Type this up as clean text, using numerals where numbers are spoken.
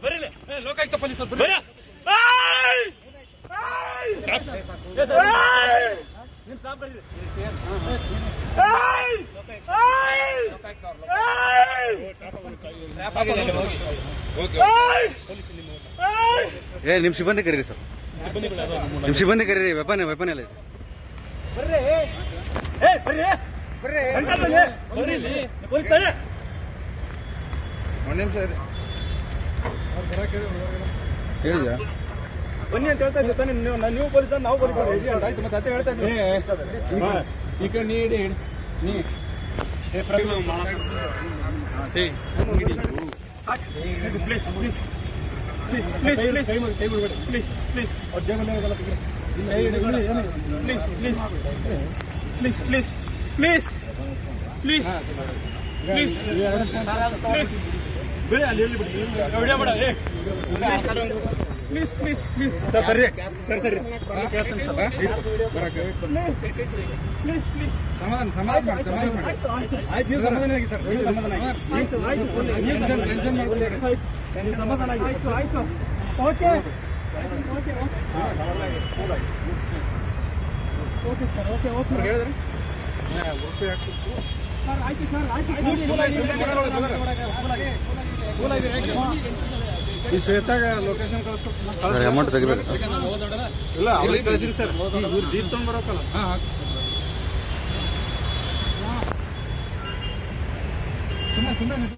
ಬರೀ ಲೋಕಾಯುಕ್ತ ಪೊಲೀಸ್ ನಿಮ್ ಸಿಬ್ಬಂದಿ ಕರೀರಿ ಸರ್, ನಿಮ್ ಸಿಬ್ಬಂದಿ ಕರೀರಿ. ವೆಪನ್ ಎಲ್ಲ ಇದೆ. ಹೇಳಿದ್ಯಾ ಬನ್ನಿ ಅಂತ ಹೇಳ್ತಾ ಇದ್ದೆ ತಾನೆ ನೀವು ಪೊಲೀಸ್ ನಾವು ಪೊಲೀಸ್ ಆಯ್ತು ಮತ್ತೆ ಅದೇ ಹೇಳ್ತಾ ಇದ್ದೀನಿ. ಈ ಕಡೆ ನೀಡಿ ನೀ please please please please please please please please please please please please please please ಬೇಡ ಅಲ್ಲಿ ಹೇಳಿ ಬಿಡಿ ವಿಡಿಯೋ ಮಾಡ ಪ್ಲೀಸ್ ಪ್ಲೀಸ್ ಪ್ಲೀಸ್ ಸರ್ ಸರಿ ಸರಿ ಸರಿ ಪ್ಲೀಸ್ ಪ್ಲೀಸ್ ಸಮಾಧಾನ ಆಯ್ತು ನೀವು ಸಮಾಧಾನ ಆಗಿ ಸರ್ ಸಮಾಧಾನ ಆಗಿ ಸಮಾಧಾನ ಆಗಿ ಆಯ್ತು okay okay okay sir okay okay ಹೇಳಿದ್ರೆ ಸರ್ ಆಯ್ತು ಸರ್ ಆಯ್ತು ಈ ಶ್ವೇತಾಗ ಲೊಕೇಶನ್ ಕಳಿಸ್ತಾರೆ ಅಮೌಂಟ್ ತೆಗಿಬೇಕು ಇಲ್ಲ ಅವ್ರಿಗೆ ಕಳಿಸಿನಿ ಸರ್. ಇವ್ರು ಜೀಪ್ ತಗೊಂಡ್ ಬರೋಕಲ್ಲ. ಸುಮ್ಮನೆ